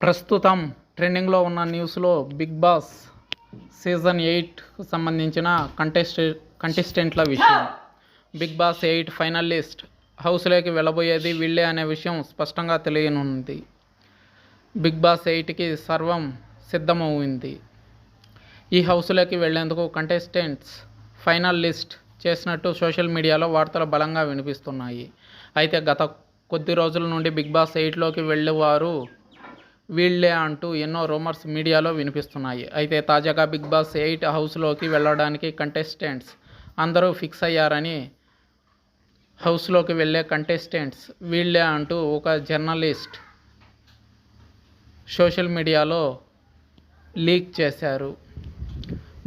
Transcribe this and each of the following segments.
ప్రస్తుతం ట్రెండింగ్లో ఉన్న న్యూస్లో బిగ్ బాస్ సీజన్ 8కు సంబంధించిన కంటెస్టెంట్ల విషయం. బిగ్ బాస్ 8 ఫైనల్ లిస్ట్ హౌస్లోకి వెళ్ళబోయేది వీళ్ళే అనే విషయం స్పష్టంగా తెలియనుంది. బిగ్ బాస్ 8కి సర్వం సిద్ధమవుంది. ఈ హౌస్లోకి వెళ్లేందుకు కంటెస్టెంట్స్ ఫైనల్ లిస్ట్ చేసినట్టు సోషల్ మీడియాలో వార్తలు బలంగా వినిపిస్తున్నాయి. అయితే గత కొద్ది రోజుల నుండి బిగ్ బాస్ 8లోకి వెళ్ళేవారు వీళ్ళే అంటూ ఎన్నో రూమర్స్ మీడియాలో వినిపిస్తున్నాయి. అయితే తాజాగా బిగ్ బాస్ 8 హౌస్లోకి వెళ్ళడానికి కంటెస్టెంట్స్ అందరూ ఫిక్స్ అయ్యారని, హౌస్లోకి వెళ్ళే కంటెస్టెంట్స్ వీళ్ళే అంటూ ఒక జర్నలిస్ట్ సోషల్ మీడియాలో లీక్ చేశారు.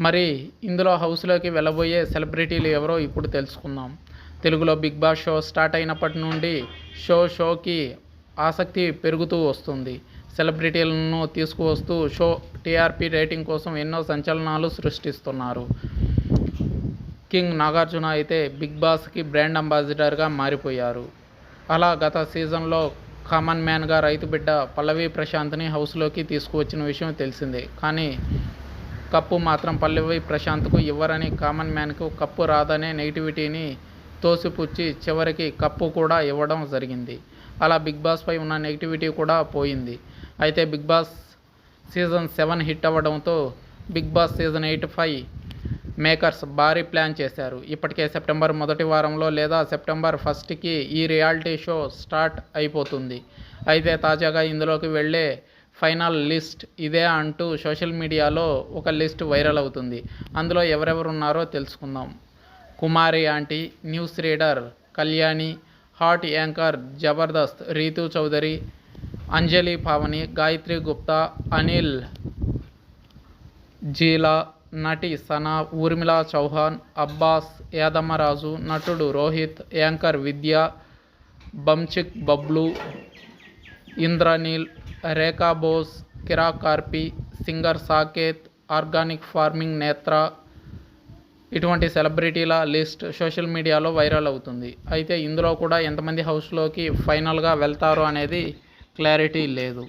మరి ఇందులో హౌస్లోకి వెళ్ళబోయే సెలబ్రిటీలు ఎవరో ఇప్పుడు తెలుసుకుందాం. తెలుగులో బిగ్ బాస్ షో స్టార్ట్ అయినప్పటి నుండి షోకి ఆసక్తి పెరుగుతూ వస్తుంది. సెలబ్రిటీలను తీసుకువస్తూ షో టీఆర్పీ రేటింగ్ కోసం ఎన్నో సంచలనాలు సృష్టిస్తున్నారు. కింగ్ నాగార్జున అయితే బిగ్ బాస్కి బ్రాండ్ అంబాసిడర్గా మారిపోయారు. అలా గత సీజన్లో కామన్ మ్యాన్గా రైతు బిడ్డ పల్లవి ప్రశాంత్ని హౌస్లోకి తీసుకువచ్చిన విషయం తెలిసిందే. కానీ కప్పు మాత్రం పల్లవి ప్రశాంత్కు ఇవ్వరని, కామన్ మ్యాన్కు కప్పు రాదనే నెగిటివిటీని తోసిపుచ్చి చివరికి కప్పు కూడా ఇవ్వడం జరిగింది. అలా బిగ్ బాస్పై ఉన్న నెగిటివిటీ కూడా పోయింది. అయితే బిగ్ బాస్ సీజన్ 7 హిట్ అవ్వడంతో బిగ్ బాస్ సీజన్ 8పై మేకర్స్ భారీ ప్లాన్ చేశారు. ఇప్పటికే సెప్టెంబర్ మొదటి వారంలో లేదా సెప్టెంబర్ 1కి ఈ రియాలిటీ షో స్టార్ట్ అయిపోతుంది. అయితే తాజాగా ఇందులోకి వెళ్ళే ఫైనల్ లిస్ట్ ఇదే అంటూ సోషల్ మీడియాలో ఒక లిస్ట్ వైరల్ అవుతుంది. అందులో ఎవరెవరున్నారో తెలుసుకుందాం. Kumari aunty, news reader Kalyani, hot anchor Jabardasth Rithu Chowdary, Anjali Pavani, Gayathri Gupta, Anil Geela, నటి సనా, ఊర్మిళ చౌహాన్, అబ్బాస్, యాదమ్మరాజు, నటుడు రోహిత్, యాంకర్ విద్య, బంచిక్ బబ్లు, ఇంద్రనీల్, రేఖా బోస్, కిరా కార్పి, singer Saketh, organic farming Netra, ఇటువంటి సెలబ్రిటీల లిస్ట్ సోషల్ మీడియాలో వైరల్ అవుతుంది. అయితే ఇందులో కూడా ఎంతమంది హౌస్లోకి ఫైనల్గా వెళ్తారు అనేది క్లారిటీ లేదు.